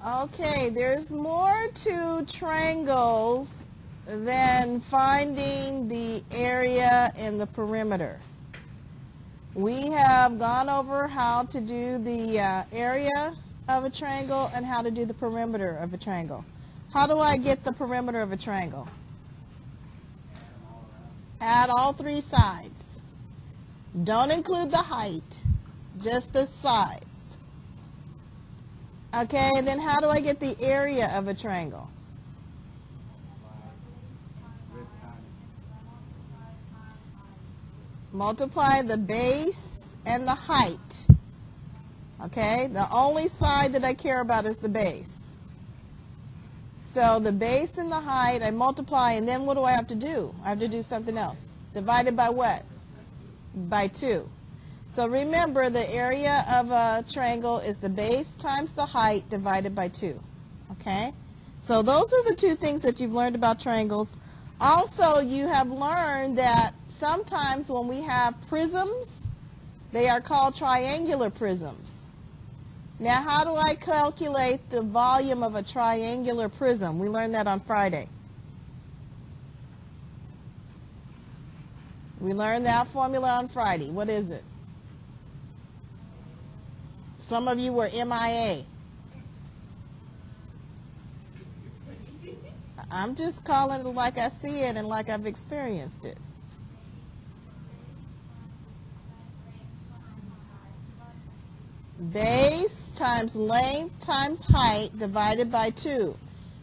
Okay, there's more to triangles than finding the area in the perimeter. We have gone over how to do the area of a triangle and how to do the perimeter of a triangle. How do I get the perimeter of a triangle? Add all three sides. Don't include the height, just the sides. Okay, and then how do I get the area of a triangle? Multiply the base and the height. Okay, the only side that I care about is the base. So the base and the height, I multiply, and then what do I have to do? I have to do something else. Divided by what? By 2. So remember, the area of a triangle is the base times the height divided by 2. Okay? So those are the two things that you've learned about triangles. Also, you have learned that sometimes when we have prisms, they are called triangular prisms. Now, how do I calculate the volume of a triangular prism? We learned that on Friday. We learned that formula on Friday. What is it? Some of you were MIA. I'm just calling it like I see it and like I've experienced it. Base times length times height divided by 2.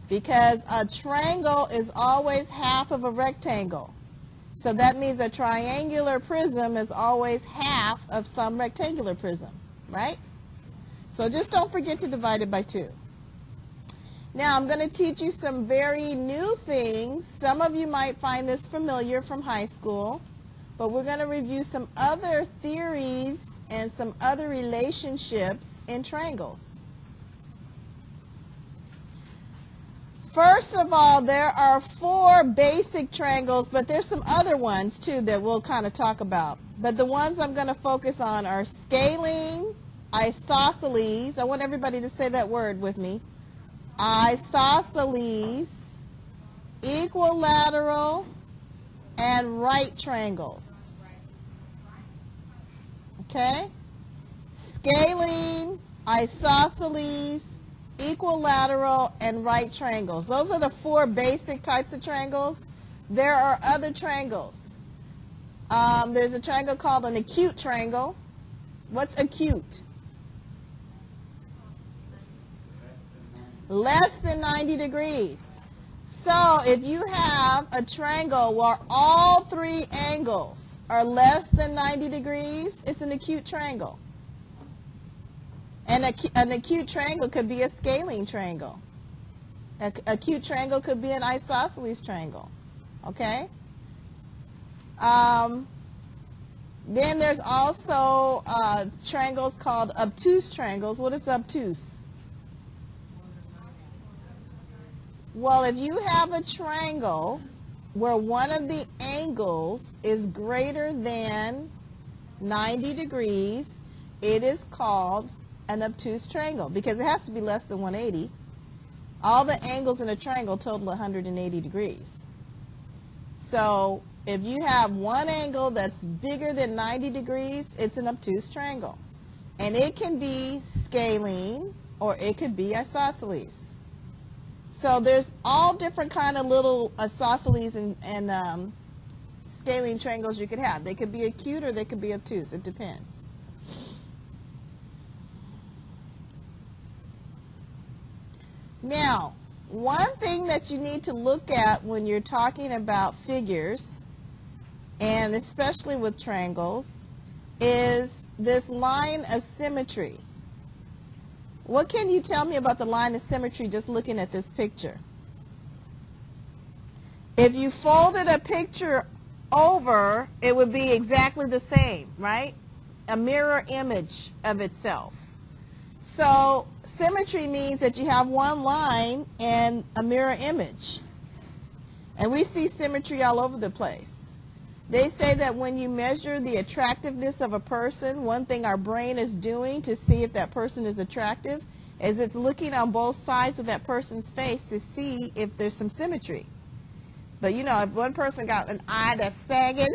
Because a triangle is always half of a rectangle. So that means a triangular prism is always half of some rectangular prism, right? So just don't forget to divide it by 2. Now I'm going to teach you some very new things. Some of you might find this familiar from high school, but we're going to review some other theories and some other relationships in triangles. First of all, there are 4 basic triangles, but there's some other ones too that we'll kind of talk about. But the ones I'm going to focus on are scalene, isosceles. I want everybody to say that word with me. Isosceles, equilateral, and right triangles. Okay? Scalene, isosceles, equilateral, and right triangles. Those are the 4 basic types of triangles. There are other triangles. There's a triangle called an acute triangle. What's acute? Less than 90 degrees. So if you have a triangle where all 3 angles are less than 90 degrees, it's an acute triangle. And an acute triangle could be a scalene triangle. An acute triangle could be an isosceles triangle. Okay? Then there's also triangles called obtuse triangles. What is obtuse? Well, if you have a triangle where one of the angles is greater than 90 degrees, it is called an obtuse triangle because it has to be less than 180. All the angles in a triangle total 180 degrees. So if you have one angle that's bigger than 90 degrees, it's an obtuse triangle. And it can be scalene or it could be isosceles. So there's all different kind of little isosceles and scalene triangles you could have. They could be acute or they could be obtuse. It depends. Now, one thing that you need to look at when you're talking about figures, and especially with triangles, is this line of symmetry. What can you tell me about the line of symmetry just looking at this picture? If you folded a picture over, it would be exactly the same, right? A mirror image of itself. So symmetry means that you have one line and a mirror image. And we see symmetry all over the place. They say that when you measure the attractiveness of a person, one thing our brain is doing to see if that person is attractive is it's looking on both sides of that person's face to see if there's some symmetry. But you know, if one person got an eye that's sagging,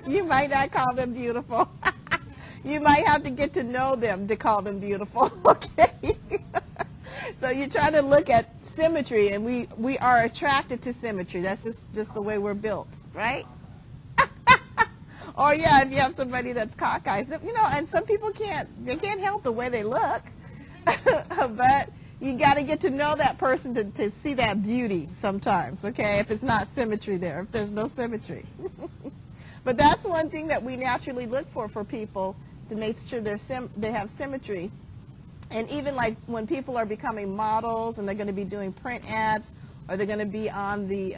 you might not call them beautiful. You might have to get to know them to call them beautiful, okay? So you try to look at symmetry, and we are attracted to symmetry. That's just the way we're built, right? Or yeah, if you have somebody that's cockeyed, you know, and some people can't help the way they look. But you got to get to know that person to see that beauty sometimes, okay, if it's not symmetry there, if there's no symmetry. But that's one thing that we naturally look for people, to make sure they have symmetry. And even like when people are becoming models and they're going to be doing print ads, or they're going to be on the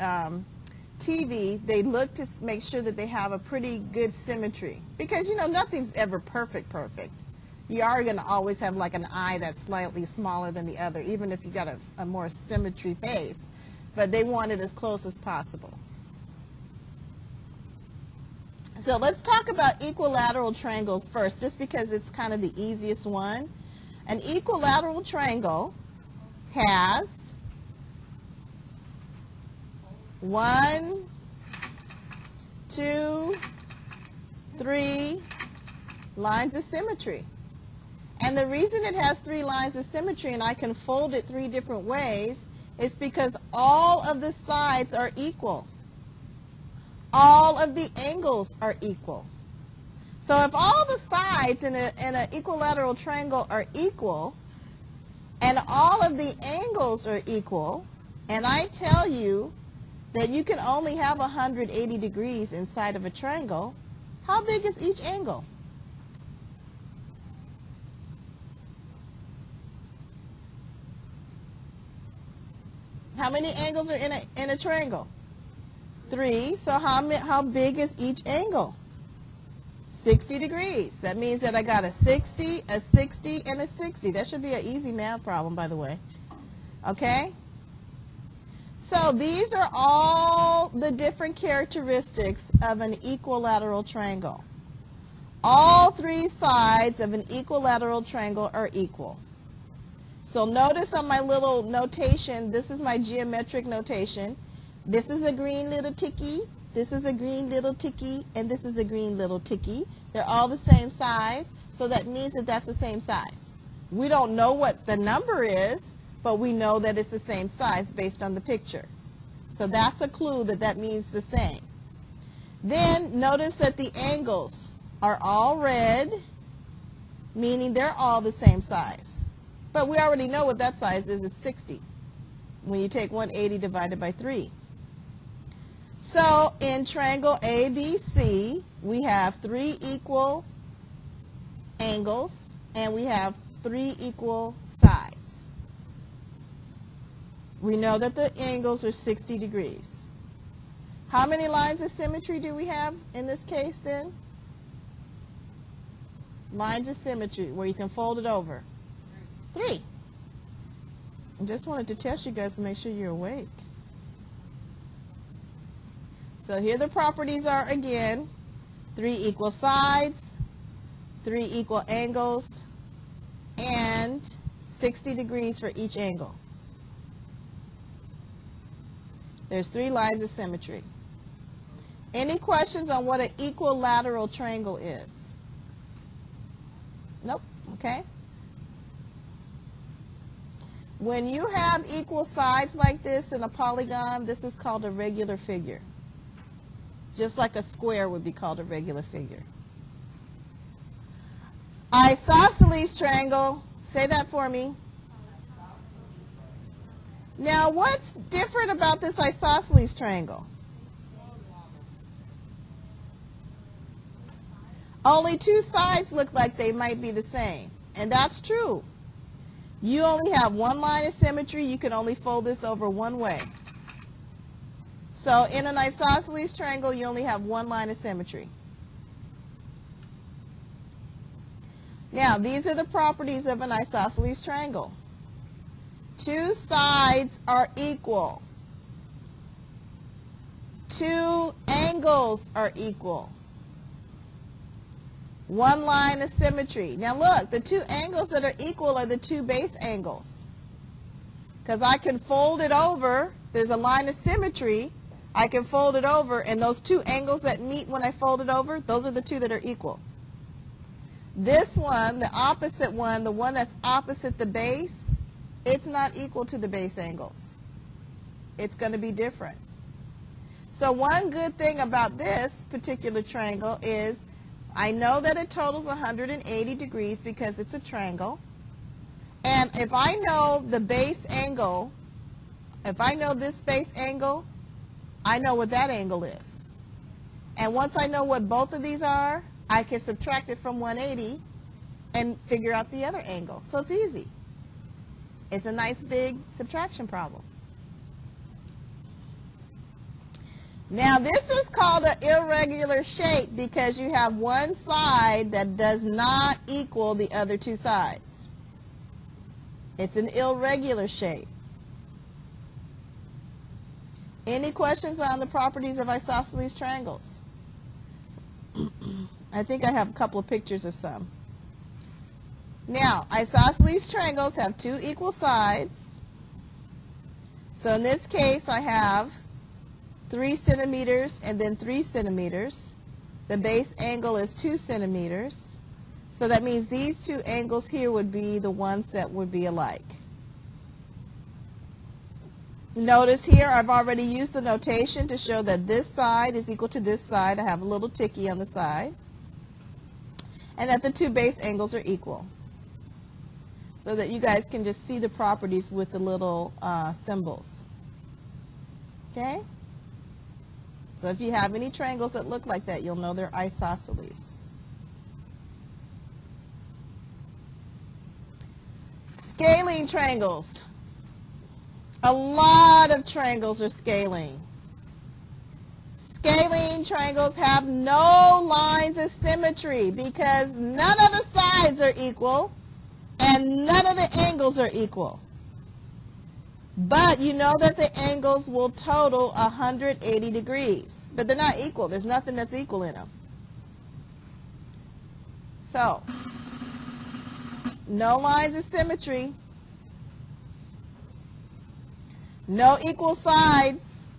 TV, they look to make sure that they have a pretty good symmetry. Because, you know, nothing's ever perfect. You are going to always have like an eye that's slightly smaller than the other, even if you got a more symmetry face. But they want it as close as possible. So let's talk about equilateral triangles first, just because it's kind of the easiest one. An equilateral triangle has 1, 2, 3 lines of symmetry. And the reason it has 3 lines of symmetry, and I can fold it 3 different ways, is because all of the sides are equal. All of the angles are equal. So if all the sides in an equilateral triangle are equal, and all of the angles are equal, and I tell you that you can only have 180 degrees inside of a triangle, how big is each angle? How many angles are in a triangle? 3. So how big is each angle? 60 degrees. That means that I got a 60, a 60, and a 60. That should be an easy math problem, by the way. Okay? So these are all the different characteristics of an equilateral triangle. All 3 sides of an equilateral triangle are equal. So notice on my little notation, this is my geometric notation. This is a green little ticky, this is a green little ticky, and this is a green little ticky. They're all the same size, so that means that that's the same size. We don't know what the number is, but we know that it's the same size based on the picture. So that's a clue that that means the same. Then notice that the angles are all red, meaning they're all the same size. But we already know what that size is. It's 60 when you take 180 divided by 3. So in triangle ABC, we have 3 equal angles, and we have 3 equal sides. We know that the angles are 60 degrees. How many lines of symmetry do we have in this case then? Lines of symmetry where you can fold it over. 3. I just wanted to test you guys to make sure you're awake. So here the properties are again: 3 equal sides, 3 equal angles, and 60 degrees for each angle. There's 3 lines of symmetry. Any questions on what an equilateral triangle is? Nope. Okay. When you have equal sides like this in a polygon, this is called a regular figure. Just like a square would be called a regular figure. Isosceles triangle, say that for me. Now, what's different about this isosceles triangle? Only 2 sides look like they might be the same, and that's true. You only have 1 line of symmetry. You can only fold this over 1 way. So in an isosceles triangle, you only have 1 line of symmetry. Now, these are the properties of an isosceles triangle. 2 sides are equal. 2 angles are equal. One line of symmetry. Now look, the two angles that are equal are the two base angles. Because I can fold it over. There's a line of symmetry. I can fold it over, and those two angles that meet when I fold it over, those are the two that are equal. This one, the opposite one, the one that's opposite the base, it's not equal to the base angles. It's going to be different. So one good thing about this particular triangle is I know that it totals 180 degrees because it's a triangle. And if I know the base angle, if I know this base angle, I know what that angle is. And once I know what both of these are, I can subtract it from 180 and figure out the other angle. So it's easy. It's a nice big subtraction problem. Now this is called an irregular shape because you have one side that does not equal the other two sides. It's an irregular shape. Any questions on the properties of isosceles triangles? I think I have a couple of pictures of some. Now, isosceles triangles have two equal sides. So in this case, I have 3 centimeters and then 3 centimeters. The base angle is 2 centimeters. So that means these two angles here would be the ones that would be alike. Notice here I've already used the notation to show that this side is equal to this side. I have a little ticky on the side. And that the two base angles are equal. So that you guys can just see the properties with the little symbols. Okay? So if you have any triangles that look like that, you'll know they're isosceles. Scalene triangles. A lot of triangles are scalene. Scalene triangles have no lines of symmetry because none of the sides are equal and none of the angles are equal. But you know that the angles will total 180 degrees. But they're not equal. There's nothing that's equal in them. So, no lines of symmetry. No equal sides.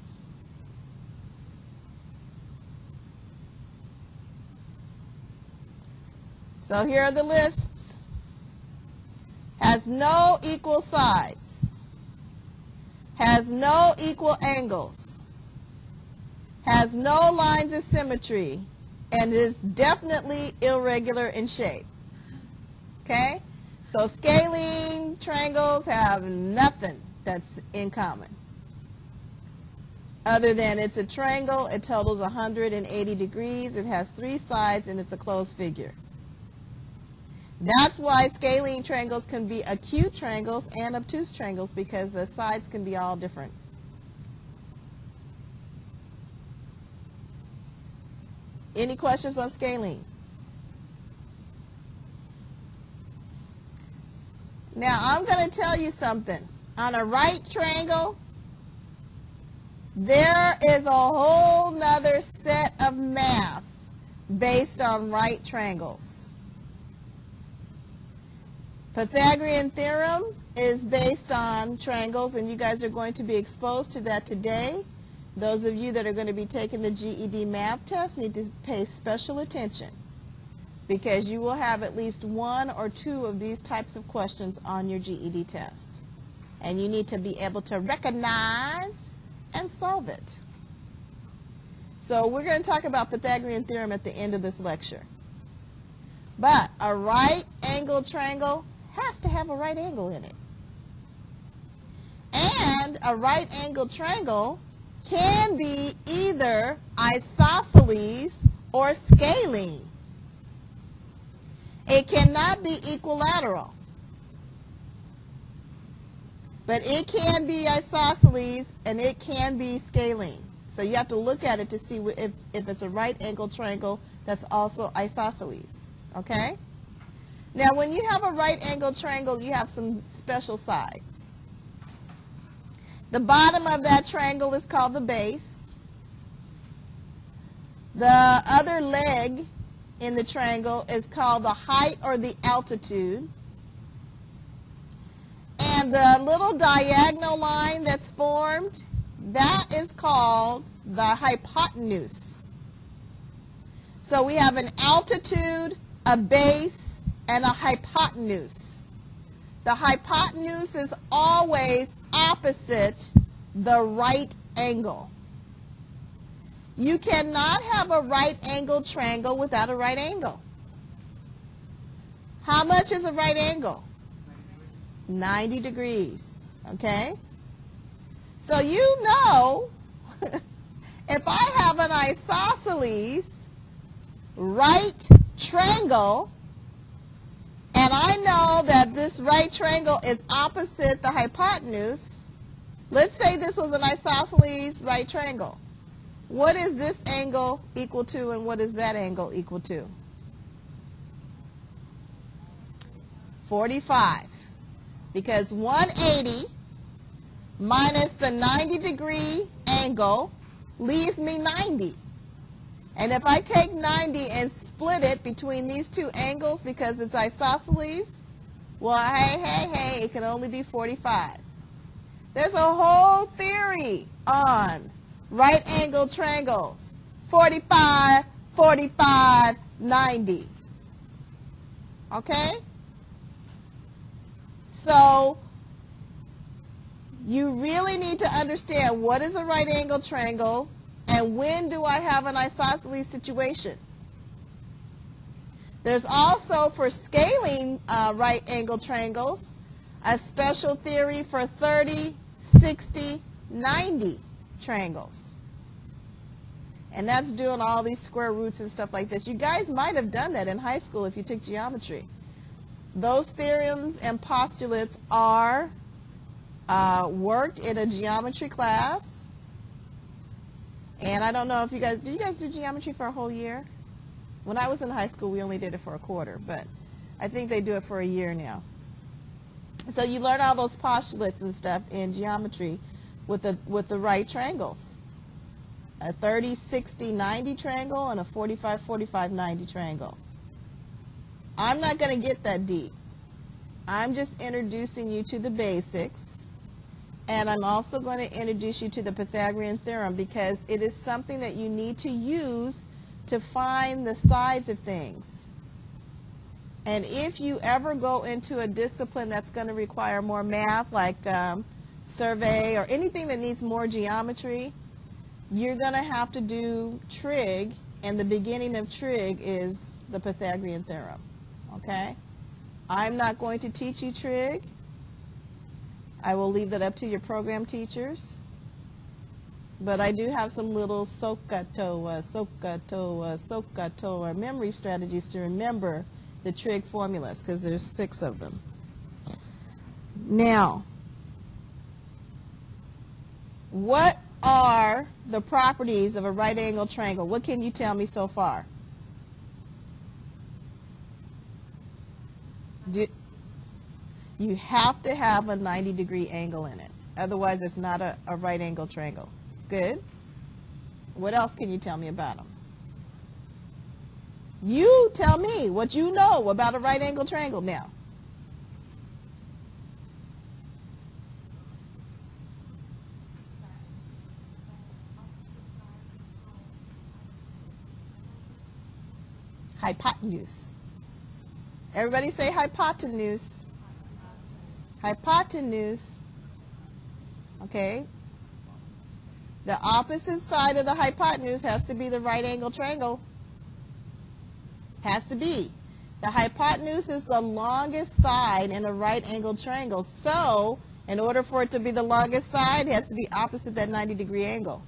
So here are the lists. Has no equal sides. Has no equal angles. Has no lines of symmetry. And is definitely irregular in shape. Okay? So scalene triangles have nothing that's in common. Other than it's a triangle, it totals 180 degrees, it has 3 sides, and it's a closed figure. That's why scalene triangles can be acute triangles and obtuse triangles because the sides can be all different. Any questions on scalene? Now I'm going to tell you something. On a right triangle, there is a whole nother set of math based on right triangles. Pythagorean theorem is based on triangles, and you guys are going to be exposed to that today. Those of you that are going to be taking the GED math test need to pay special attention because you will have at least 1 or 2 of these types of questions on your GED test. And you need to be able to recognize and solve it. So we're going to talk about Pythagorean theorem at the end of this lecture. But a right angled triangle has to have a right angle in it. And a right angled triangle can be either isosceles or scalene. It cannot be equilateral. But it can be isosceles and it can be scalene. So you have to look at it to see if it's a right angled triangle that's also isosceles. Okay? Now when you have a right angled triangle, you have some special sides. The bottom of that triangle is called the base. The other leg in the triangle is called the height or the altitude. And the little diagonal line that's formed, that is called the hypotenuse. So we have an altitude, a base, and a hypotenuse. The hypotenuse is always opposite the right angle. You cannot have a right angle triangle without a right angle. How much is a right angle? 90 degrees. Okay? So you know, if I have an isosceles right triangle, and I know that this right triangle is opposite the hypotenuse, let's say this was an isosceles right triangle. What is this angle equal to, and what is that angle equal to? 45. Because 180 minus the 90-degree angle leaves me 90. And if I take 90 and split it between these two angles because it's isosceles, well, hey, it can only be 45. There's a whole theory on right angle triangles. 45, 45, 90. Okay? So you really need to understand what is a right angle triangle and when do I have an isosceles situation. There's also, for scaling right angle triangles, a special theory for 30, 60, 90 triangles. And that's doing all these square roots and stuff like this. You guys might have done that in high school if you took geometry. Those theorems and postulates are worked in a geometry class. And I don't know if you guys, do you guys do geometry for a whole year? When I was in high school, we only did it for a quarter, but I think they do it for a year now. So you learn all those postulates and stuff in geometry with the right triangles. A 30, 60, 90 triangle and a 45, 45, 90 triangle. I'm not going to get that deep. I'm just introducing you to the basics, and I'm also going to introduce you to the Pythagorean theorem because it is something that you need to use to find the sides of things. And if you ever go into a discipline that's going to require more math, like survey or anything that needs more geometry, you're going to have to do trig, and the beginning of trig is the Pythagorean theorem. Okay? I'm not going to teach you trig. I will leave that up to your program teachers. But I do have some little SOHCAHTOA memory strategies to remember the trig formulas, because there's 6 of them. Now, what are the properties of a right angle triangle? What can you tell me so far? You have to have a 90-degree angle in it. Otherwise, it's not a right angle triangle. Good. What else can you tell me about them? You tell me what you know about a right angle triangle now. Hypotenuse. Everybody say hypotenuse. Hypotenuse. Okay. The opposite side of the hypotenuse has to be the right angle triangle. Has to be. The hypotenuse is the longest side in a right angle triangle. So, in order for it to be the longest side, it has to be opposite that 90-degree angle.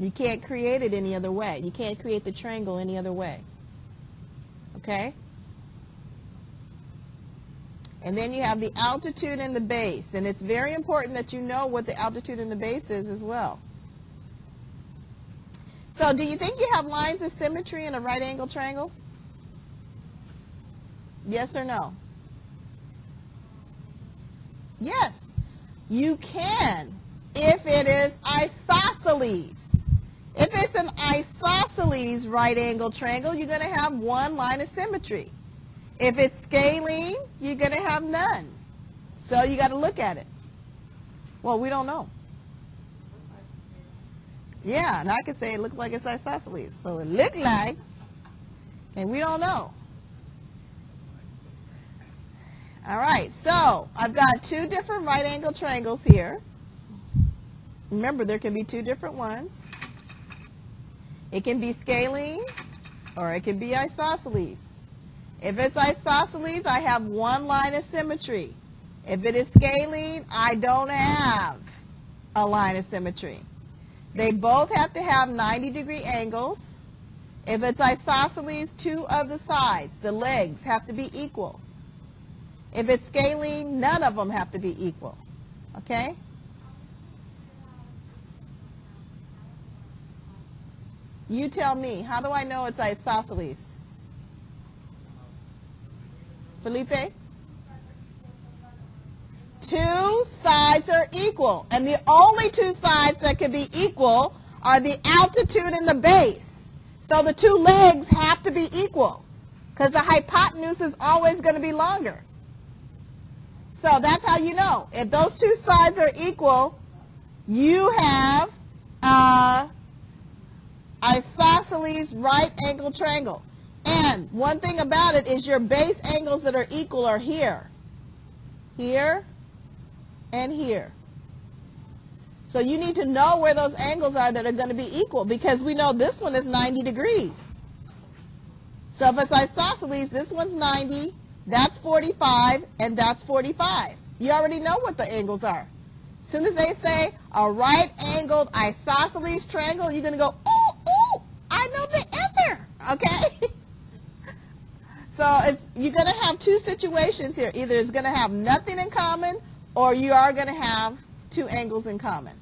You can't create it any other way. You can't create the triangle any other way. Okay? And then you have the altitude and the base. And it's very important that you know what the altitude and the base is as well. So do you think you have lines of symmetry in a right angle triangle? Yes or no? Yes. You can if it is isosceles. If it's an isosceles right angle triangle, you're going to have one line of symmetry. If it's scalene, you're going to have none. So you got to look at it. Well, we don't know. Yeah, and I can say it looks like it's isosceles. So it looked like, and we don't know. All right, so I've got two different right angle triangles here. Remember, there can be two different ones. It can be scalene or it can be isosceles. If it's isosceles, I have one line of symmetry. If it is scalene, I don't have a line of symmetry. They both have to have 90-degree angles. If it's isosceles, two of the sides, the legs, have to be equal. If it's scalene, none of them have to be equal. Okay? You tell me, how do I know it's isosceles? Felipe? Two sides are equal. And the only two sides that can be equal are the altitude and the base. So the two legs have to be equal because the hypotenuse is always going to be longer. So that's how you know. If those two sides are equal, you have isosceles right angle triangle. And one thing about it is your base angles that are equal are here, here, and here. So you need to know where those angles are that are going to be equal, because we know this one is 90 degrees. So if it's isosceles, this one's 90, that's 45, and that's 45. You already know what the angles are. As soon as they say a right-angled isosceles triangle, you're going to go, ooh, I know the answer, okay? So you're going to have two situations here. Either it's going to have nothing in common, or you are going to have two angles in common.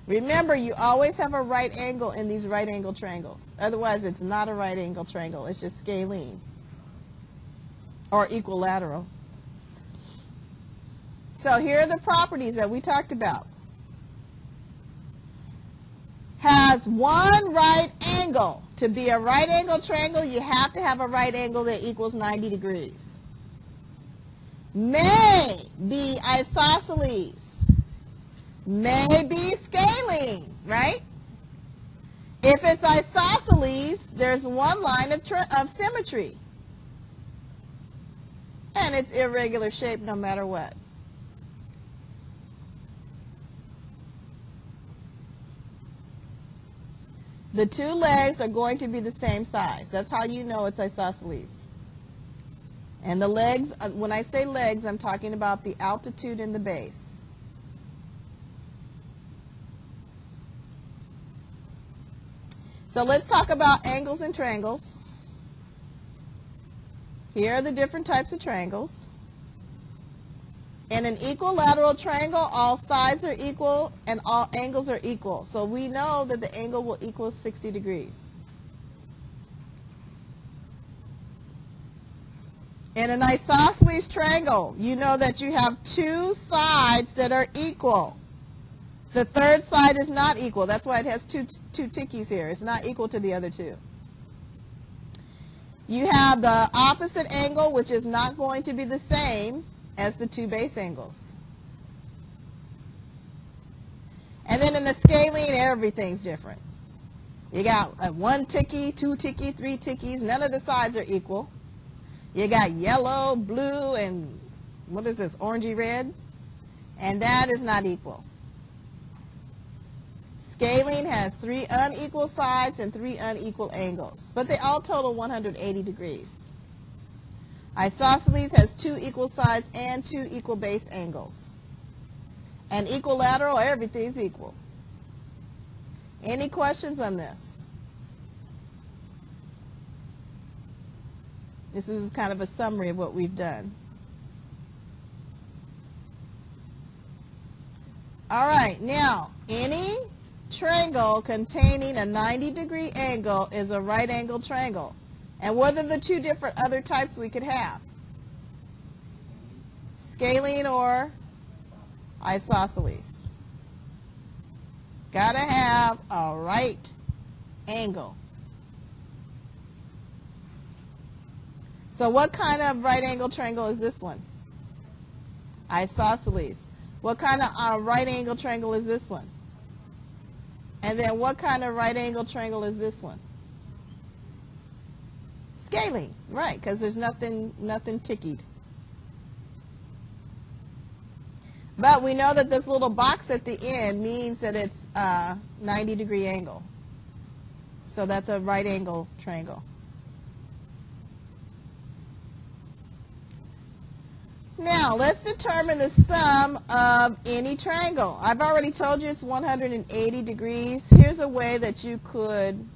Remember, you always have a right angle in these right angle triangles. Otherwise, it's not a right angle triangle. It's just scalene or equilateral. So here are the properties that we talked about. Has one right angle. To be a right angle triangle, you have to have a right angle that equals 90 degrees. May be isosceles. May be scalene, right? If it's isosceles, there's one line of symmetry. And it's irregular shape no matter what. The two legs are going to be the same size. That's how you know it's isosceles. And the legs, when I say legs, I'm talking about the altitude and the base. So let's talk about angles and triangles. Here are the different types of triangles. In an equilateral triangle, all sides are equal and all angles are equal. So we know that the angle will equal 60 degrees. In an isosceles triangle, you know that you have two sides that are equal. The third side is not equal. That's why it has two tickies here. It's not equal to the other two. You have the opposite angle, which is not going to be the same as the two base angles. And then in the scalene, everything's different. You got one ticky, two ticky, three tickies. None of the sides are equal. You got yellow, blue, and what is this, orangey red? And that is not equal. Scalene has three unequal sides and three unequal angles, but they all total 180 degrees. Isosceles has two equal sides and two equal base angles. And equilateral, everything's equal. Any questions on this? This is kind of a summary of what we've done. All right, now, any triangle containing a 90-degree angle is a right angle triangle. And what are the two different other types we could have? Scalene or Isosceles. Gotta have a right angle. So what kind of right angle triangle is this one? Isosceles. What kind of right angle triangle is this one? And then what kind of right angle triangle is this one? Scalene, right, because there's nothing tickied. But we know that this little box at the end means that it's a 90-degree angle. So that's a right angle triangle. Now, let's determine the sum of any triangle. I've already told you it's 180 degrees. Here's a way that you could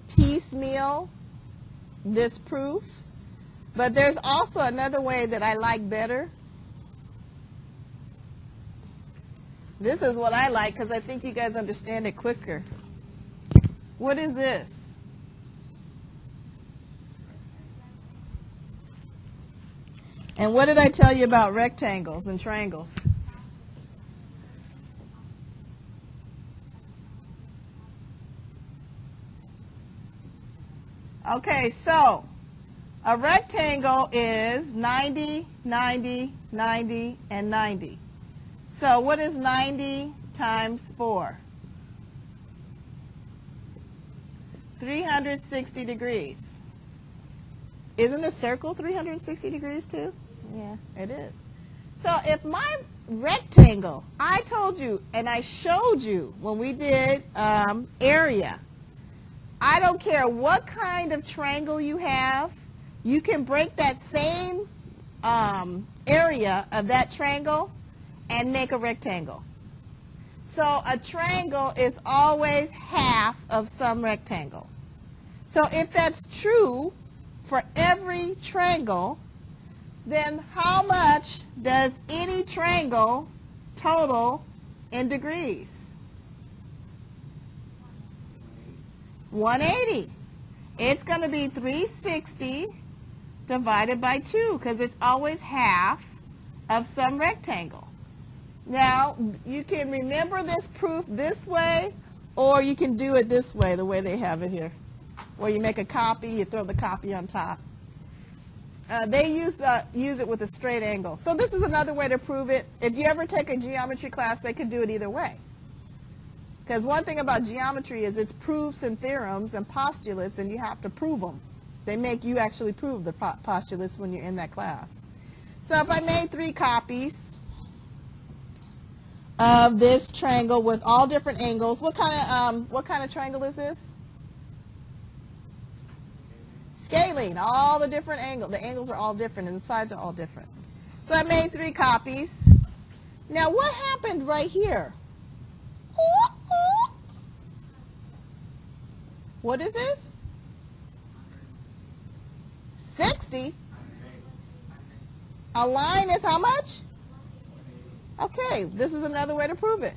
piecemeal this proof. But there's also another way that I like better. This is what I like because I think you guys understand it quicker. What is this? And what did I tell you about rectangles and triangles? Okay, so a rectangle is 90, 90, 90, and 90. So what is 90 times 4? 360 degrees. Isn't a circle 360 degrees too? Yeah, it is. So if my rectangle, I told you and I showed you when we did area, I don't care what kind of triangle you have, you can break that same area of that triangle and make a rectangle. So a triangle is always half of some rectangle. So if that's true for every triangle, then how much does any triangle total in degrees? 180. It's going to be 360 divided by 2 because it's always half of some rectangle. Now, you can remember this proof this way, or you can do it this way, the way they have it here, where you make a copy, you throw the copy on top. They use it with a straight angle. So this is another way to prove it. If you ever take a geometry class, they could do it either way. Because one thing about geometry is it's proofs and theorems and postulates, and you have to prove them. They make you actually prove the postulates when you're in that class. So if I made 3 copies of this triangle with all different angles, what kind of triangle is this? Scalene, all the different angles. The angles are all different and the sides are all different. So I made 3 copies. Now what happened right here? What is this? 60? A line is how much? Okay, this is another way to prove it.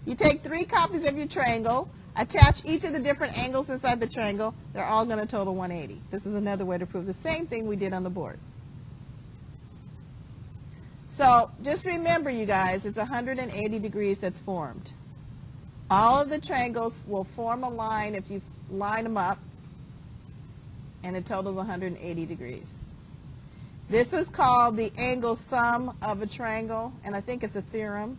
You take 3 copies of your triangle, attach each of the different angles inside the triangle. They're all going to total 180. This is another way to prove the same thing we did on the board. So just remember, you guys, it's 180 degrees that's formed. All of the triangles will form a line if you line them up, and it totals 180 degrees. This is called the angle sum of a triangle, and I think it's a theorem.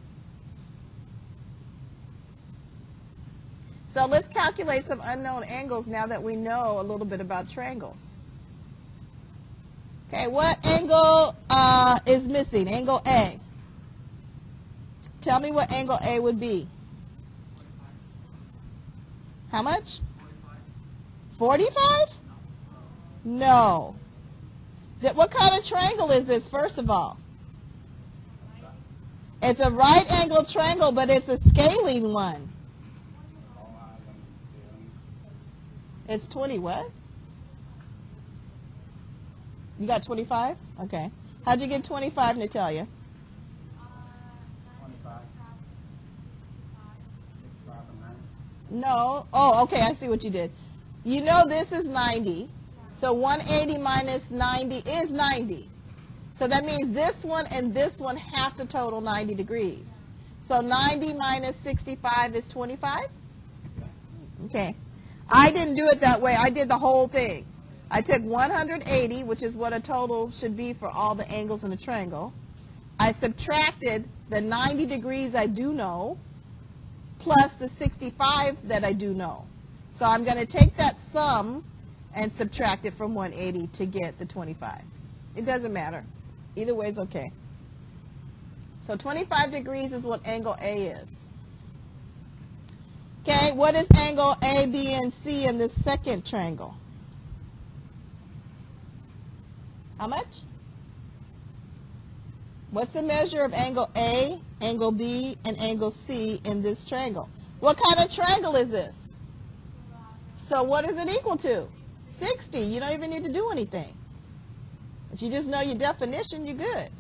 So let's calculate some unknown angles now that we know a little bit about triangles. Okay, what angle is missing? Angle A. Tell me what angle A would be. How much? 45? No. What kind of triangle is this, first of all? It's a right angle triangle, but it's a scalene one. It's 20 what? You got 25? Okay. How'd you get 25, Natalia? 25. No. Oh, okay, I see what you did. You know this is 90. So 180 minus 90 is 90. So that means this one and this one have to total 90 degrees. So 90 minus 65 is 25? Okay. I didn't do it that way. I did the whole thing. I took 180, which is what a total should be for all the angles in a triangle. I subtracted the 90 degrees I do know, plus the 65 that I do know. So I'm going to take that sum and subtract it from 180 to get the 25. It doesn't matter. Either way is okay. So 25 degrees is what angle A is. Okay, what is angle A, B, and C in this second triangle? How much? What's the measure of angle A, angle B, and angle C in this triangle? What kind of triangle is this? So what is it equal to? 60. You don't even need to do anything. If you just know your definition, you're good.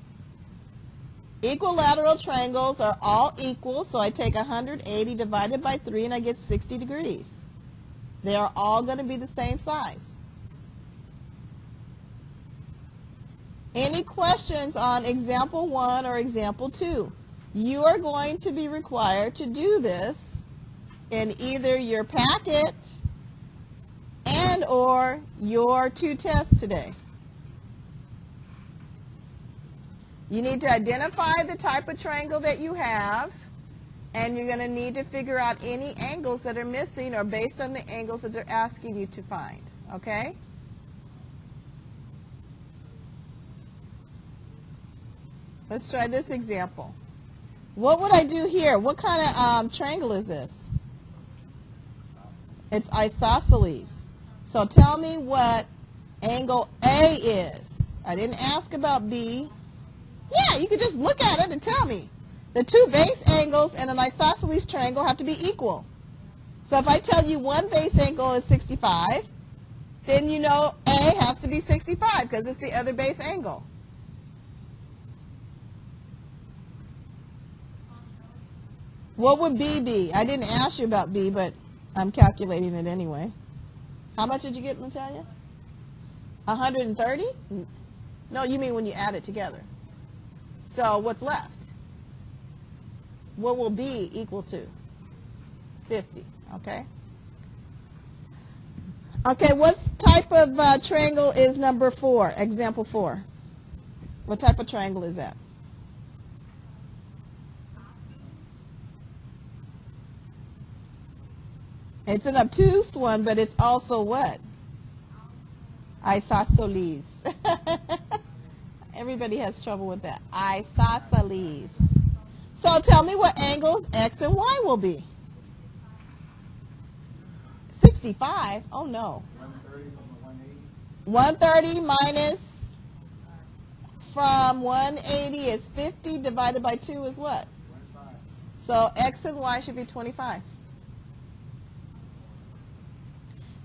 Equilateral triangles are all equal, so I take 180 divided by 3 and I get 60 degrees. They are all going to be the same size. Any questions on example 1 or example 2? You are going to be required to do this in either your packet and or your 2 tests today. You need to identify the type of triangle that you have, and you're going to need to figure out any angles that are missing or based on the angles that they're asking you to find, okay? Let's try this example. What would I do here? What kind of triangle is this? It's isosceles. So tell me what angle A is. I didn't ask about B. Yeah, you could just look at it and tell me. The 2 base angles in an isosceles triangle have to be equal. So if I tell you one base angle is 65, then you know A has to be 65 because it's the other base angle. What would B be? I didn't ask you about B, but I'm calculating it anyway. How much did you get, Natalia? 130? No, you mean when you add it together. So what's left? What will B equal to? 50, okay? Okay, what type of triangle is number 4, example 4? What type of triangle is that? It's an obtuse one, but it's also what? Isosceles. Everybody has trouble with that. Isosceles. So tell me what angles X and Y will be. 65? Oh no. 130 from the 180. 130 minus from 180 is 50 divided by 2 is what? 25. So X and Y should be 25.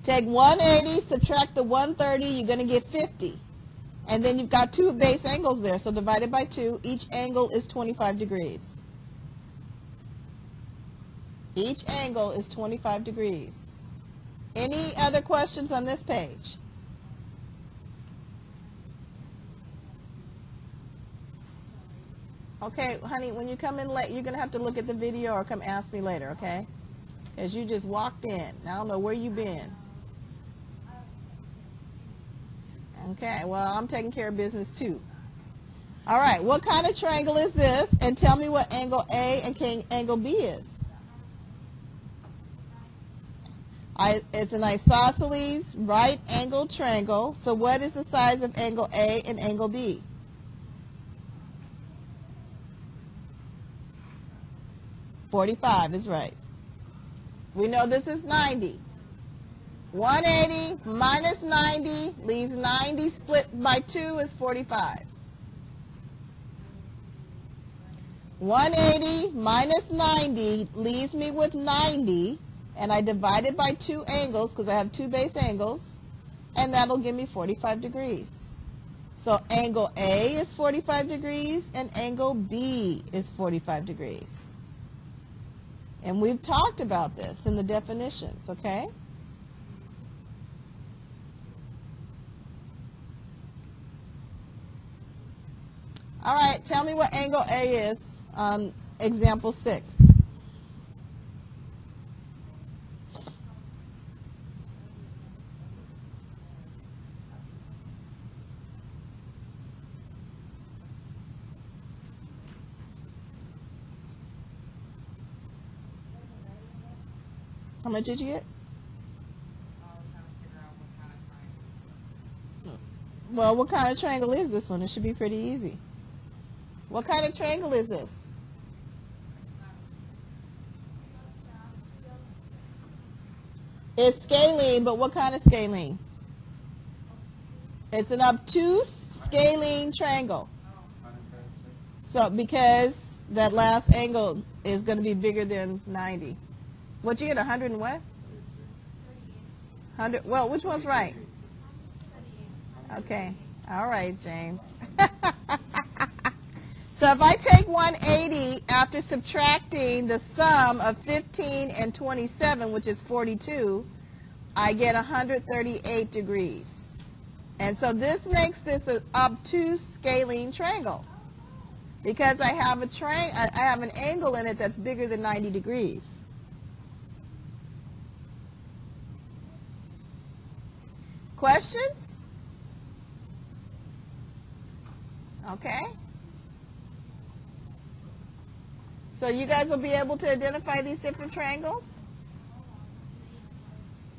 Take 180, subtract the 130, you're going to get 50. And then you've got 2 base angles there, so divided by 2, each angle is 25 degrees. Each angle is 25 degrees. Any other questions on this page? Okay, honey, when you come in late, you're going to have to look at the video or come ask me later, okay? Because you just walked in. I don't know where you've been. Okay, well, I'm taking care of business too. All right, what kind of triangle is this? And tell me what angle A and angle B is. It's an isosceles right angle triangle. So what is the size of angle A and angle B? .45 is right. We know this is 90. 180 minus 90 leaves 90 split by 2 is 45. 180 minus 90 leaves me with 90, and I divide it by 2 angles because I have 2 base angles, and that'll give me 45 degrees. So angle A is 45 degrees and angle B is 45 degrees. And we've talked about this in the definitions, okay? All right, tell me what angle A is on example 6. How much did you get? Well, what kind of triangle is this one? It should be pretty easy. What kind of triangle is this? It's scalene, but what kind of scalene? It's an obtuse scalene triangle. So because that last angle is going to be bigger than 90. What you get, 100 and what? 100. Well, which one's right? Okay. All right, James. So if I take 180 after subtracting the sum of 15 and 27, which is 42, I get 138 degrees. And so this makes this an obtuse scalene triangle because I have an angle in it that's bigger than 90 degrees. Questions? Okay. So you guys will be able to identify these different triangles?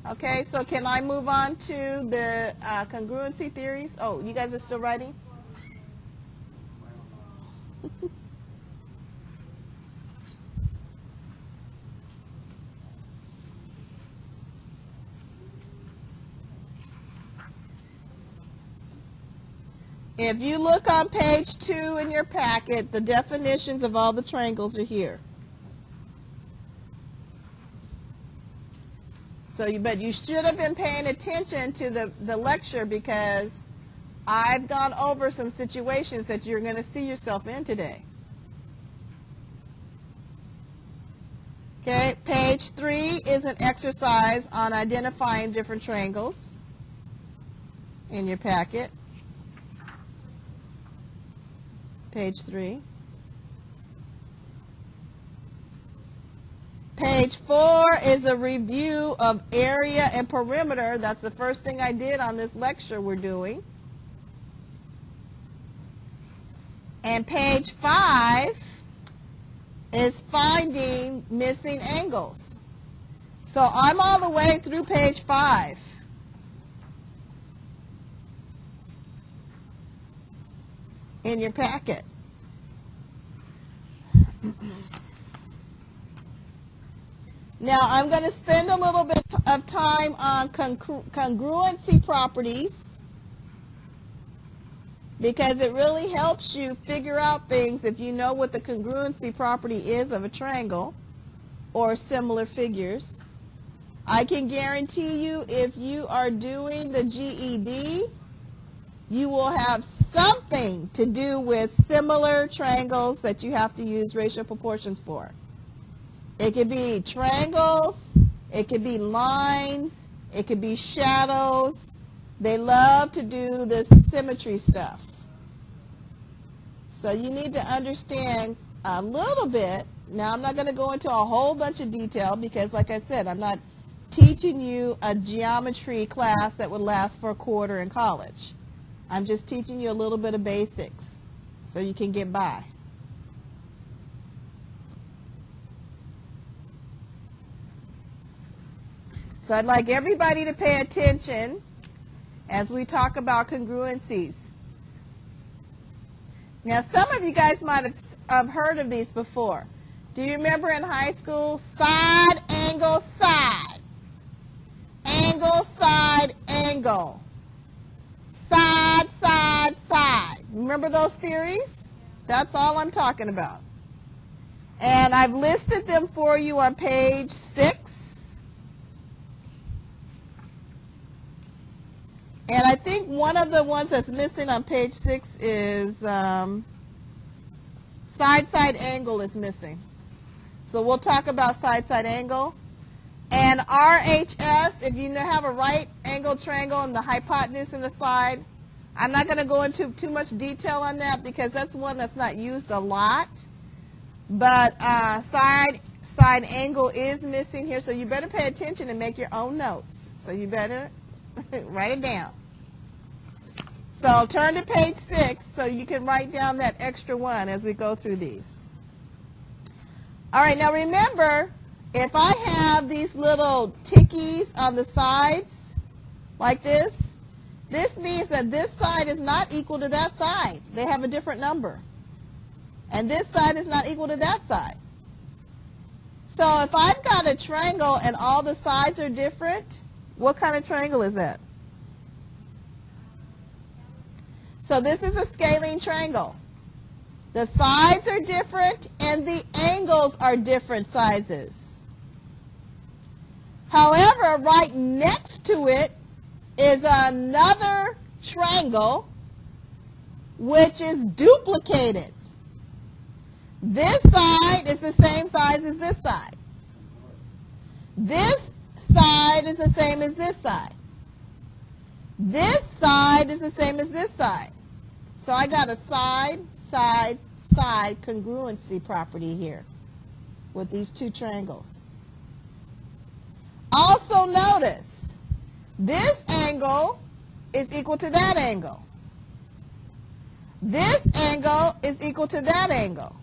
Okay, so can I move on to the congruency theories? Oh, you guys are still writing? If you look on page 2 in your packet, the definitions of all the triangles are here. So, but you should have been paying attention to the lecture because I've gone over some situations that you're going to see yourself in today. Okay, page 3 is an exercise on identifying different triangles in your packet. Page 3. Page 4 is a review of area and perimeter. That's the first thing I did on this lecture we're doing. And page 5 is finding missing angles. So I'm all the way through page 5. In your packet. Now I'm going to spend a little bit of time on congruency properties because it really helps you figure out things if you know what the congruency property is of a triangle or similar figures. I can guarantee you if you are doing the GED, you will have something to do with similar triangles that you have to use ratio proportions for. It could be triangles, it could be lines, it could be shadows. They love to do this symmetry stuff. So you need to understand a little bit. Now I'm not going to go into a whole bunch of detail because like I said, I'm not teaching you a geometry class that would last for a quarter in college. I'm just teaching you a little bit of basics so you can get by. So I'd like everybody to pay attention as we talk about congruencies. Now some of you guys might have heard of these before. Do you remember in high school? Side, angle, side. Angle, side, angle. Side, side, side. Remember those theories? That's all I'm talking about. And I've listed them for you on page 6. And I think one of the ones that's missing on page 6 is side, side angle is missing. So we'll talk about side, side angle. And RHS, if you have a right angle triangle and the hypotenuse and the side, I'm not going to go into too much detail on that because that's one that's not used a lot. But side angle is missing here, so you better pay attention and make your own notes. So you better write it down. So turn to page 6 so you can write down that extra one as we go through these. All right, now remember, if I have these little tickies on the sides like this, this means that this side is not equal to that side. They have a different number. And this side is not equal to that side. So if I've got a triangle and all the sides are different, what kind of triangle is that? So this is a scalene triangle. The sides are different and the angles are different sizes. However, right next to it is another triangle which is duplicated. This side is the same size as this side. This side is the same as this side. This side is the same as this side. So I got a side, side, side congruency property here with these two triangles. Also notice, this angle is equal to that angle. This angle is equal to that angle.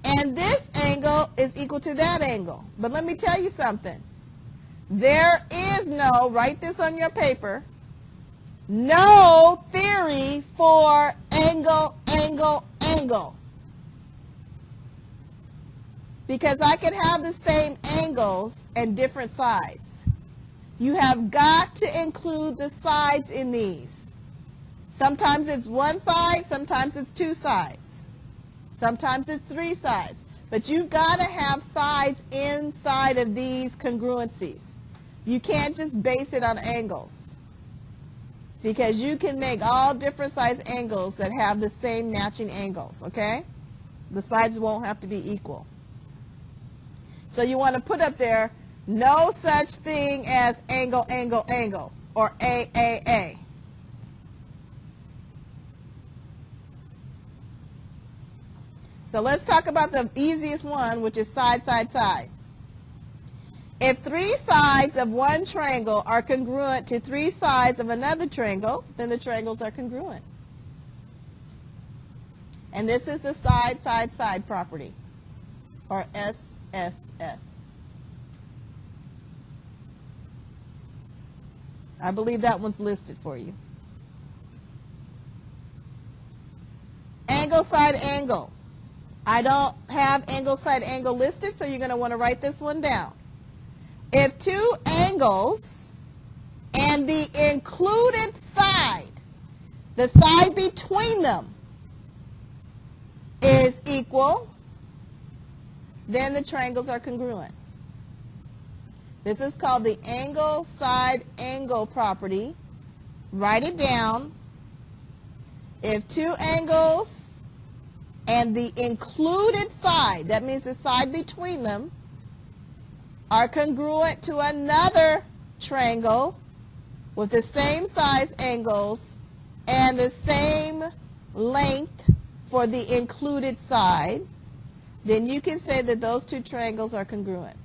And this angle is equal to that angle. But let me tell you something. There is no, write this on your paper, no theory for angle, angle, angle. Because I could have the same angles and different sides. You have got to include the sides in these. Sometimes it's one side, sometimes it's two sides. Sometimes it's three sides. But you've got to have sides inside of these congruencies. You can't just base it on angles. Because you can make all different size angles that have the same matching angles, okay? The sides won't have to be equal. So you want to put up there, no such thing as angle, angle, angle, or A. So let's talk about the easiest one, which is side, side, side. If three sides of one triangle are congruent to three sides of another triangle, then the triangles are congruent. And this is the side, side, side property, or SSS. I believe that one's listed for you. Angle, side, angle. I don't have angle, side, angle listed, so you're going to want to write this one down. If two angles and the included side, the side between them, is equal, then the triangles are congruent. This is called the angle, side, angle property. Write it down. If two angles and the included side, that means the side between them, are congruent to another triangle with the same size angles and the same length for the included side, then you can say that those two triangles are congruent.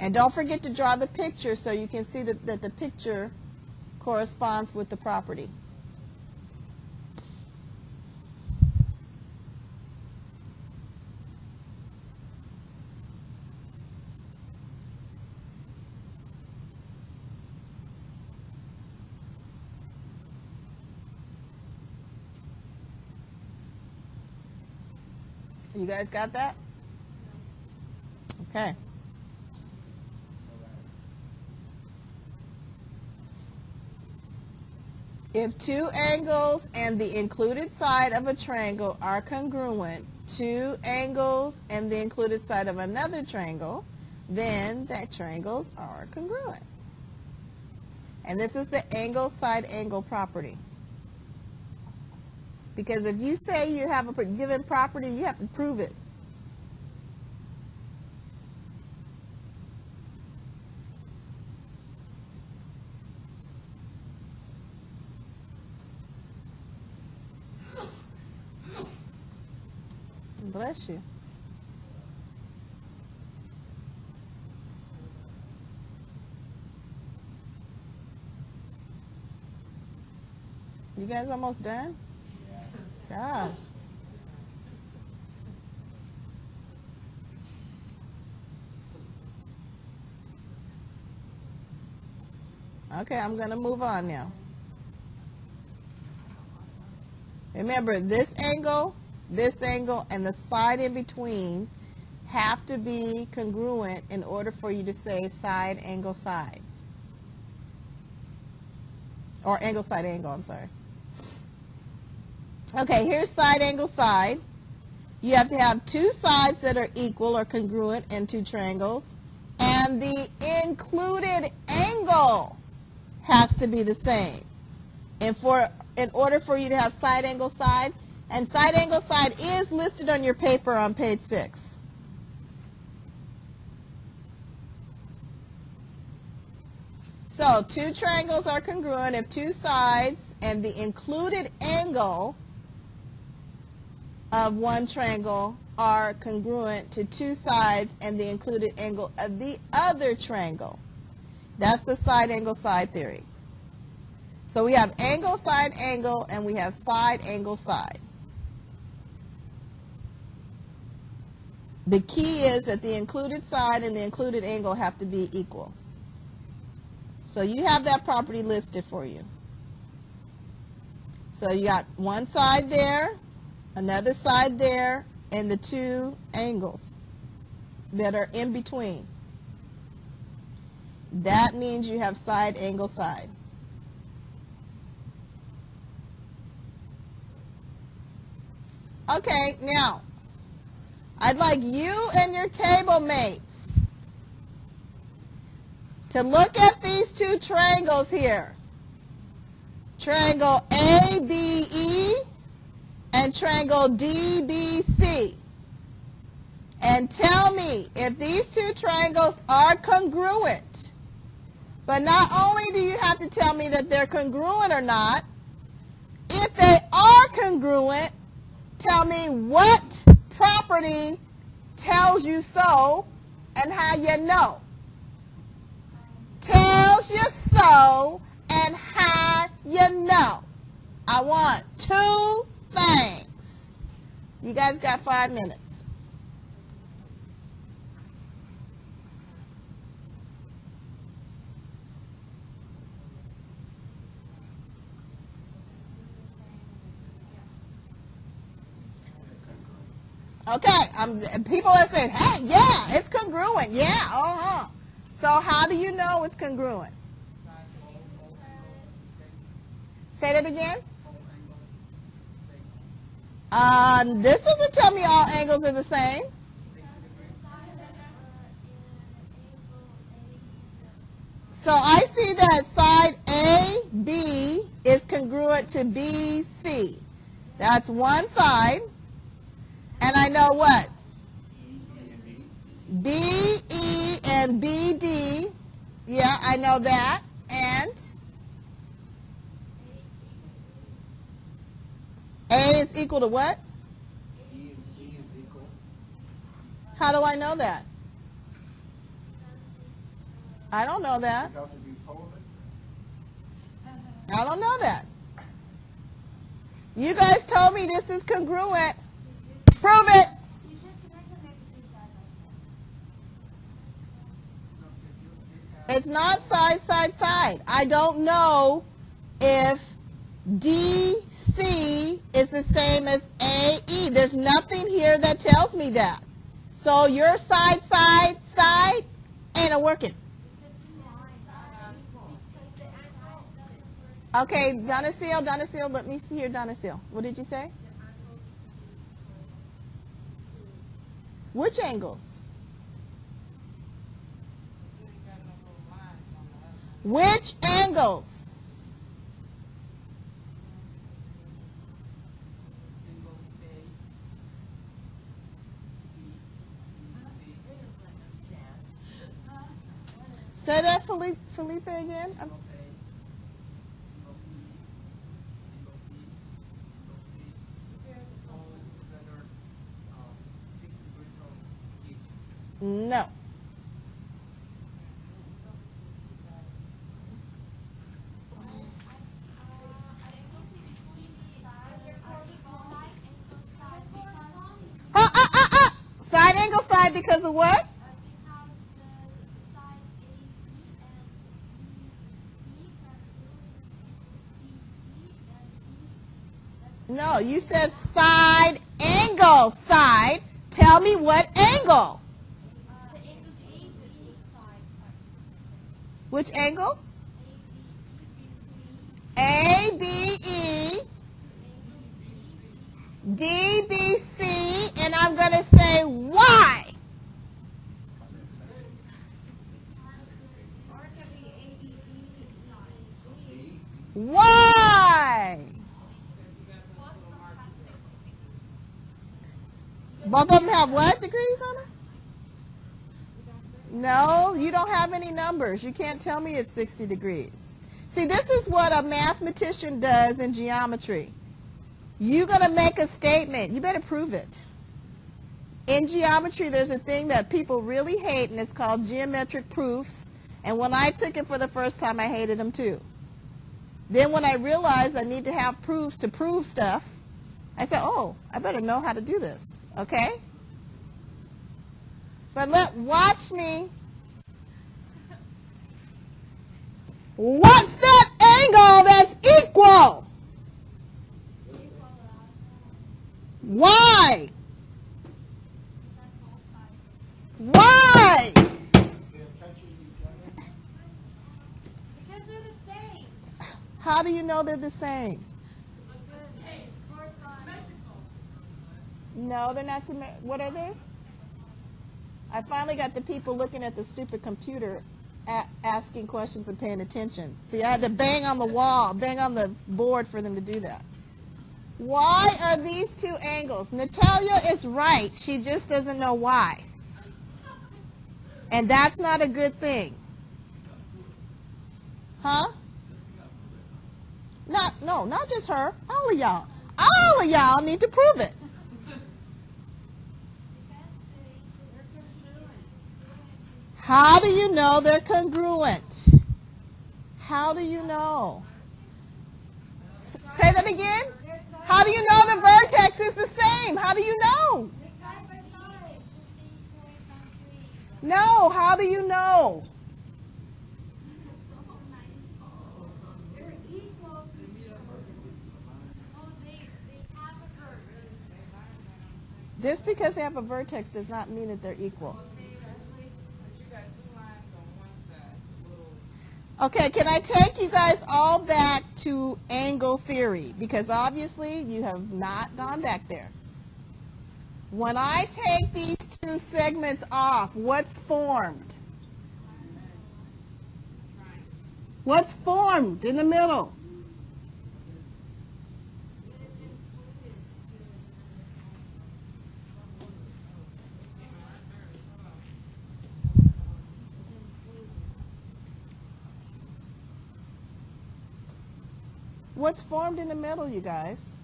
And don't forget to draw the picture so you can see that the picture corresponds with the property. You guys got that? Okay. If two angles and the included side of a triangle are congruent, two angles and the included side of another triangle, then the triangles are congruent. And this is the angle, side, angle property. Because if you say you have a given property, you have to prove it. Bless you. You guys almost done? Gosh. Okay, I'm going to move on now. Remember, this angle, and the side in between have to be congruent in order for you to say side, angle, side. Or angle, side, angle, I'm sorry. Okay, here's side, angle, side. You have to have two sides that are equal or congruent in two triangles. And the included angle has to be the same. And in order for you to have side, angle, side, and side, angle, side is listed on your paper on page 6. So two triangles are congruent if two sides and the included angle of one triangle are congruent to two sides and the included angle of the other triangle. That's the side, angle, side theory. So we have angle, side, angle, and we have side, angle, side. The key is that the included side and the included angle have to be equal. So you have that property listed for you. So you got one side there, another side there, and the two angles that are in between. That means you have side, angle, side. Okay, now, I'd like you and your table mates to look at these two triangles here. Triangle ABE and triangle DBC. And tell me if these two triangles are congruent. But not only do you have to tell me that they're congruent or not, if they are congruent, tell me what property tells you so and how you know. Tells you so and how you know. I want 2 things. You guys got 5 minutes. Okay, people are saying, hey, yeah, it's congruent. Yeah, So how do you know it's congruent? Say that again. This doesn't tell me all angles are the same. So I see that side AB is congruent to BC. That's one side. And I know what? BE and BD. Yeah, I know that. And A is equal to what? E and C is equal. How do I know that? I don't know that. Because if you fold it, I don't know that. You guys told me this is congruent. Prove it. It's not side, side, side. I don't know if DC is the same as AE. There's nothing here that tells me that. So your side, side, side ain't working. Okay, Donasil, let me see here, Donasil. What did you say? Which angles? Which angles? Say that, Felipe, again. No. Side angle side because of what? No, you said side angle side. Tell me what angle. Which angle? ABE, DBC, and I'm going to say why. Why? Both of them have what degrees on them? No, you don't have any numbers. You can't tell me it's 60 degrees. See, this is what a mathematician does in geometry. You're going to make a statement. You better prove it. In geometry, there's a thing that people really hate, and it's called geometric proofs. And when I took it for the first time, I hated them too. Then when I realized I need to have proofs to prove stuff, I said, oh, I better know how to do this. Okay? But watch me. What's that angle that's equal? Why? Why? They're touching each other. Because they're the same. How do you know they're the same? No, they're not symmetrical. What are they? I finally got the people looking at the stupid computer asking questions and paying attention. See, I had to bang on the wall, bang on the board for them to do that. Why are these two angles? Natalia is right. She just doesn't know why. And that's not a good thing. Huh? Not just her. All of y'all. All of y'all need to prove it. How do you know they're congruent? How do you know? Say that again. How do you know the vertex is the same? How do you know? No, how do you know? Just because they have a vertex does not mean that they're equal. Okay, can I take you guys all back to angle theory? Because obviously you have not gone back there. When I take these two segments off, what's formed? What's formed in the middle? What's formed in the middle, you guys?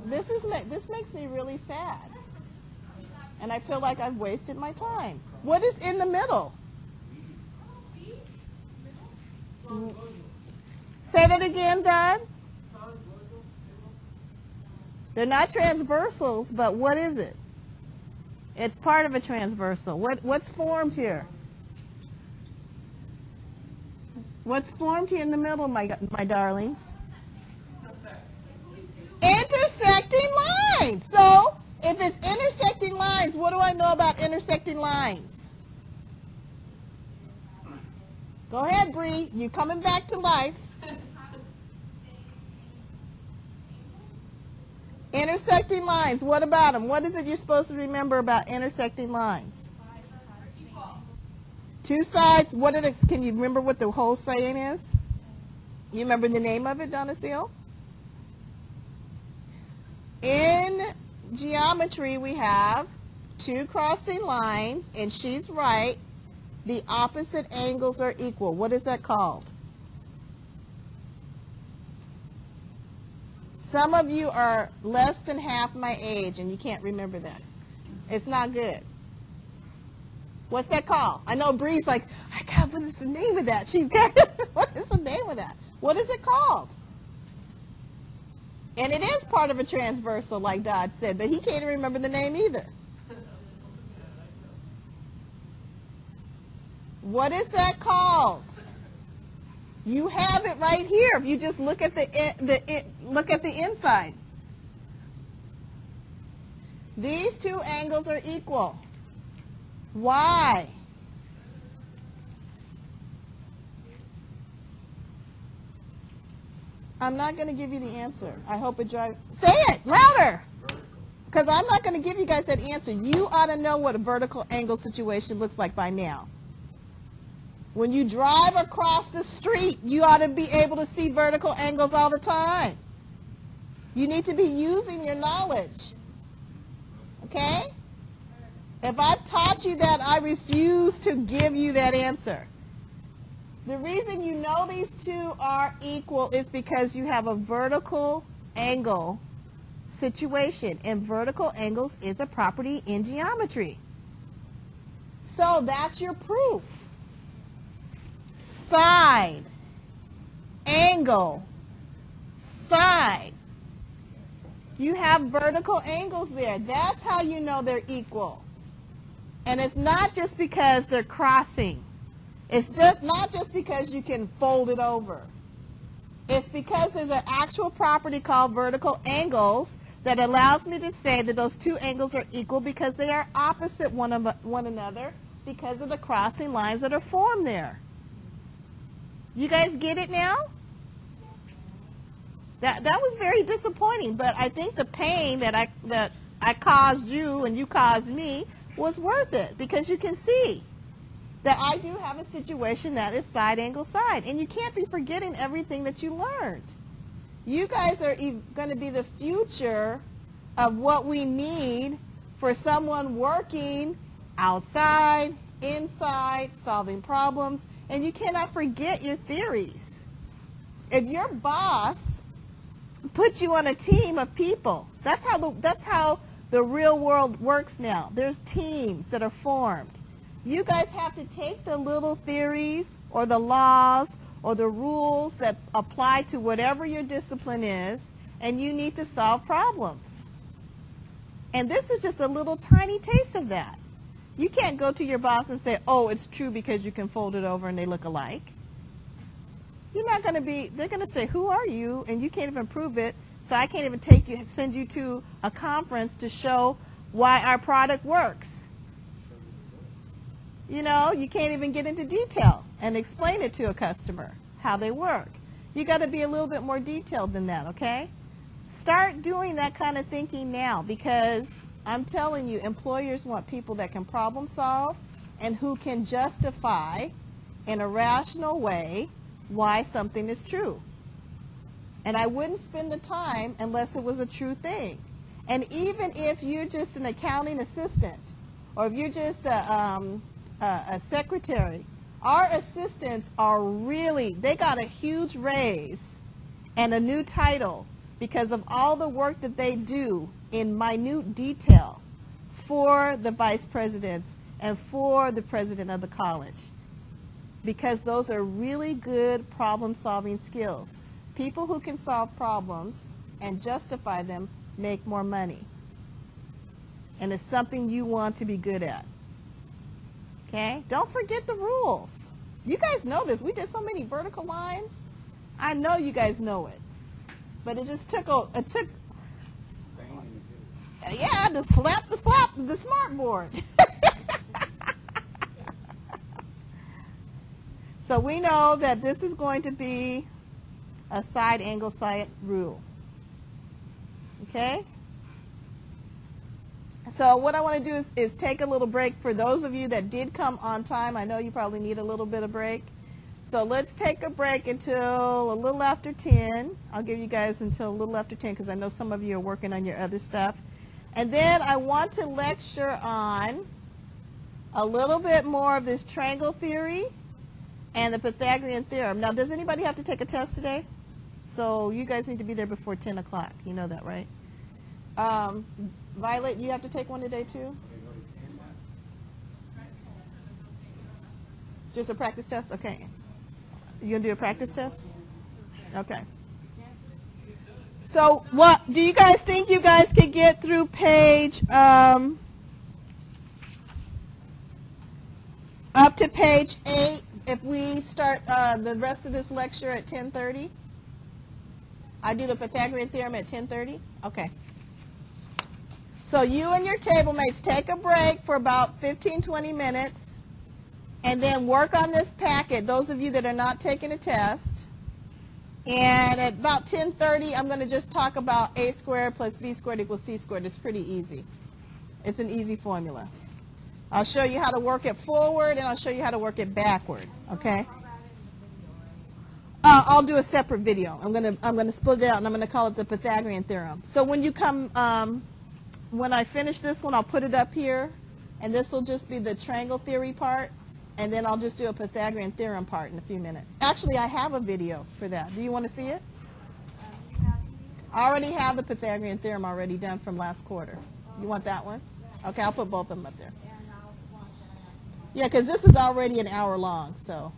This makes me really sad. And I feel like I've wasted my time. What is in the middle? Say that again, Dad. They're not transversals, but what is it? It's part of a transversal. What's formed here? What's formed here in the middle, my darlings? Intersecting lines. So, if it's intersecting lines, what do I know about intersecting lines? Go ahead, Bree. You're coming back to life. Intersecting lines. What about them? What is it you're supposed to remember about intersecting lines? Two sides. What are the? Can you remember what the whole saying is? You remember the name of it, Donna Seal? In geometry, we have two crossing lines, and she's right. The opposite angles are equal. What is that called? Some of you are less than half my age and you can't remember that. It's not good. What's that called? I know Bree's like, God, what is the name of that? She's got, what is the name of that? What is it called? And it is part of a transversal, like Dodd said, but he can't even remember the name either. What is that called? You have it right here. If you just look at the inside. These two angles are equal. Why? I'm not going to give you the answer. I hope it drives. Say it louder. Because I'm not going to give you guys that answer. You ought to know what a vertical angle situation looks like by now. When you drive across the street, you ought to be able to see vertical angles all the time. You need to be using your knowledge. Okay? If I've taught you that, I refuse to give you that answer. The reason you know these two are equal is because you have a vertical angle situation, and vertical angles is a property in geometry. So that's your proof. Side, angle, side. You have vertical angles there. That's how you know they're equal. And it's not just because they're crossing. It's just not just because you can fold it over. It's because there's an actual property called vertical angles that allows me to say that those two angles are equal because they are opposite one another because of the crossing lines that are formed there. You guys get it now? That was very disappointing, but I think the pain that I caused you and you caused me was worth it because you can see that I do have a situation that is side angle side, and you can't be forgetting everything that you learned. You guys are going to be the future of what we need for someone working outside, inside, solving problems, and you cannot forget your theories. If your boss puts you on a team of people, that's how the real world works now. There's teams that are formed. You guys have to take the little theories or the laws or the rules that apply to whatever your discipline is, and you need to solve problems. And this is just a little tiny taste of that. You can't go to your boss and say, oh, it's true because you can fold it over and they look alike. You're not going to be, they're going to say, who are you? And you can't even prove it, so I can't even send you to a conference to show why our product works. You know, you can't even get into detail and explain it to a customer, how they work. You got to be a little bit more detailed than that, okay? Start doing that kind of thinking now, because I'm telling you, employers want people that can problem solve and who can justify in a rational way why something is true. And I wouldn't spend the time unless it was a true thing. And even if you're just an accounting assistant, or if you're just a secretary, our assistants are really, they got a huge raise and a new title because of all the work that they do in minute detail for the vice presidents and for the president of the college, because those are really good problem-solving skills. People who can solve problems and justify them make more money, and it's something you want to be good at. Okay? Don't forget the rules. You guys know this. We did so many vertical lines. I know you guys know it, but it just took yeah, to slap the smart board. So we know that this is going to be a side angle side rule. Okay? So what I want to do is take a little break. For those of you that did come on time, I know you probably need a little bit of break. So let's take a break until a little after 10. I'll give you guys until a little after 10 because I know some of you are working on your other stuff. And then I want to lecture on a little bit more of this triangle theory and the Pythagorean theorem. Now, does anybody have to take a test today? So you guys need to be there before 10 o'clock. You know that, right? Violet, you have to take one today too? Just a practice test? Okay. You gonna do a practice test? Okay. So what do you guys think you guys could get through page up to page 8 if we start the rest of this lecture at 10:30? I do the Pythagorean theorem at 10:30? Okay. So you and your table mates take a break for about 15-20 minutes and then work on this packet, those of you that are not taking a test. And at about 10:30, I'm going to just talk about a squared plus b squared equals c squared. It's pretty easy. It's an easy formula. I'll show you how to work it forward, and I'll show you how to work it backward. Okay? I'll do a separate video. I'm gonna split it out, and I'm gonna call it the Pythagorean theorem. So when you come, when I finish this one, I'll put it up here, and this will just be the triangle theory part. And then I'll just do a Pythagorean theorem part in a few minutes. Actually, I have a video for that. Do you want to see it? I already have the Pythagorean theorem already done from last quarter. You want that one? Okay, I'll put both of them up there. Yeah, because this is already an hour long, so.